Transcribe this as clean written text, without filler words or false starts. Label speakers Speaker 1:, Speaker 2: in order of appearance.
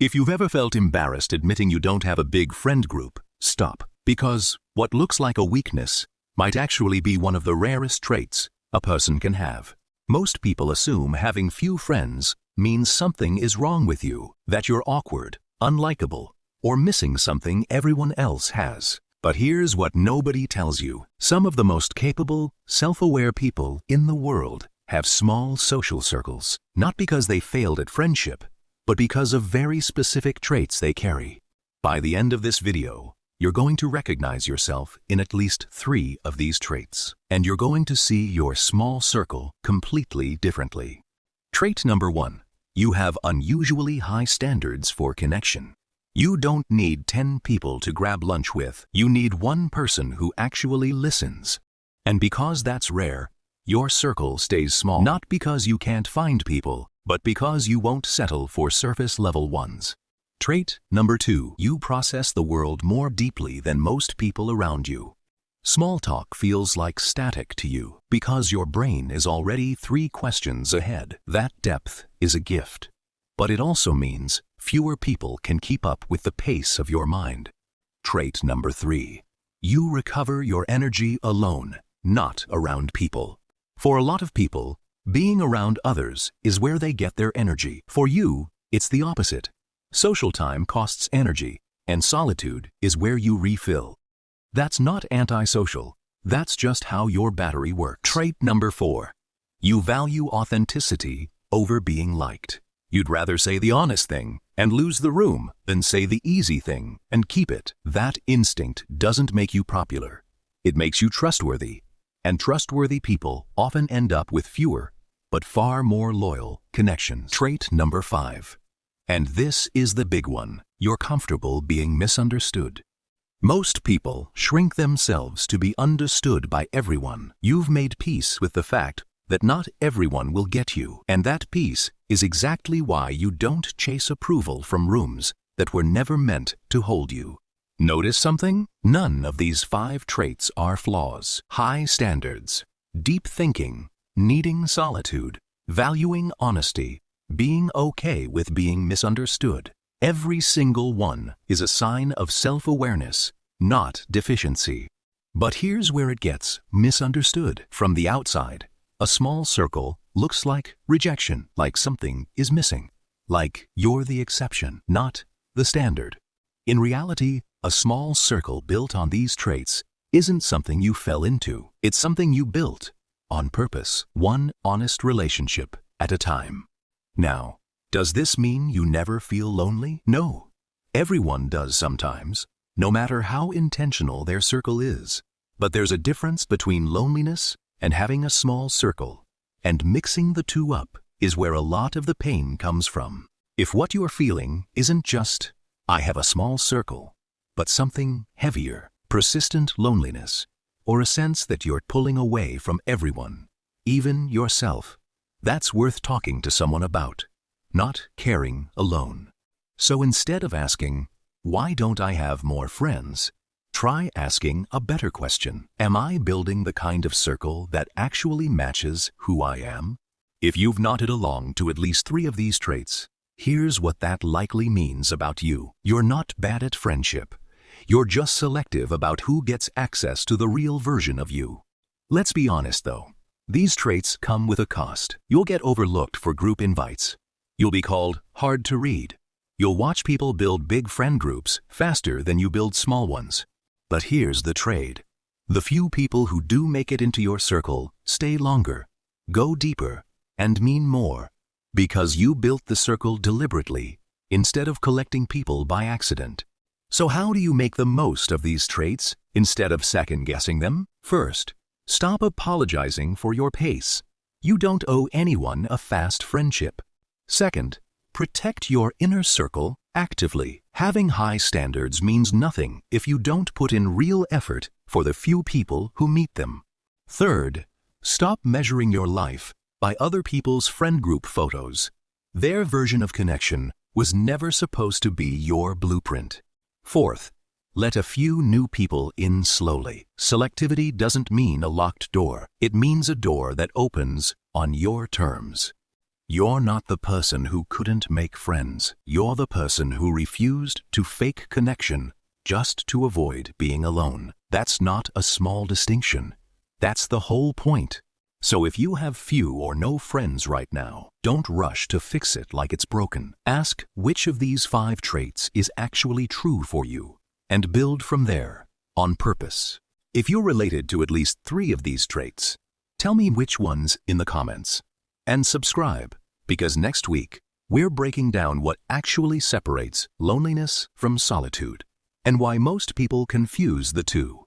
Speaker 1: If you've ever felt embarrassed admitting you don't have a big friend group, stop. Because what looks like a weakness might actually be one of the rarest traits a person can have. Most people assume having few friends means something is wrong with you, that you're awkward, unlikable, or missing something everyone else has. But here's what nobody tells you. Some of the most capable, self-aware people in the world have small social circles, not because they failed at friendship, but because of very specific traits they carry. By the end of this video, you're going to recognize yourself in at least 3 of these traits, and you're going to see your small circle completely differently. Trait number 1. You have unusually high standards for connection. You don't need 10 people to grab lunch with. You need one person who actually listens. And because that's rare, your circle stays small. Not because you can't find people, but because you won't settle for surface-level ones. Trait number 2. You process the world more deeply than most people around you. Small talk feels like static to you because your brain is already 3 questions ahead. That depth is a gift. But it also means fewer people can keep up with the pace of your mind. Trait number 3. You recover your energy alone, not around people. For a lot of people, being around others is where they get their energy. For you, it's the opposite. Social time costs energy, and solitude is where you refill. That's not antisocial. That's just how your battery works. Trait number 4. You value authenticity over being liked. You'd rather say the honest thing and lose the room than say the easy thing and keep it. That instinct doesn't make you popular. It makes you trustworthy. And trustworthy people often end up with fewer, but far more loyal connections. Trait number 5. And this is the big one. You're comfortable being misunderstood. Most people shrink themselves to be understood by everyone. You've made peace with the fact that not everyone will get you. And that peace is exactly why you don't chase approval from rooms that were never meant to hold you. Notice something? None of these 5 traits are flaws. High standards, deep thinking, needing solitude, valuing honesty, being okay with being misunderstood. Every single one is a sign of self-awareness, not deficiency. But here's where it gets misunderstood. From the outside, a small circle looks like rejection, like something is missing, like you're the exception, not the standard. In reality, a small circle built on these traits isn't something you fell into. It's something you built on purpose, one honest relationship at a time. Now, does this mean you never feel lonely? No. Everyone does sometimes, no matter how intentional their circle is. But there's a difference between loneliness and having a small circle, and mixing the two up is where a lot of the pain comes from. If what you're feeling isn't just, I have a small circle, but something heavier, persistent loneliness, or a sense that you're pulling away from everyone, even yourself, that's worth talking to someone about, not carrying alone. So instead of asking, why don't I have more friends? Try asking a better question. Am I building the kind of circle that actually matches who I am? If you've nodded along to at least 3 of these traits, here's what that likely means about you. You're not bad at friendship. You're just selective about who gets access to the real version of you. Let's be honest though. These traits come with a cost. You'll get overlooked for group invites. You'll be called hard to read. You'll watch people build big friend groups faster than you build small ones. But here's the trade. The few people who do make it into your circle stay longer, go deeper, and mean more, because you built the circle deliberately instead of collecting people by accident. So how do you make the most of these traits instead of second-guessing them? First, stop apologizing for your pace. You don't owe anyone a fast friendship. Second, protect your inner circle actively. Having high standards means nothing if you don't put in real effort for the few people who meet them. Third, stop measuring your life by other people's friend group photos. Their version of connection was never supposed to be your blueprint. Fourth, let a few new people in slowly. Selectivity doesn't mean a locked door. It means a door that opens on your terms. You're not the person who couldn't make friends. You're the person who refused to fake connection just to avoid being alone. That's not a small distinction. That's the whole point. So if you have few or no friends right now, don't rush to fix it like it's broken. Ask which of these 5 traits is actually true for you, and build from there, on purpose. If you're related to at least 3 of these traits, tell me which ones in the comments. And subscribe, because next week, we're breaking down what actually separates loneliness from solitude, and why most people confuse the two.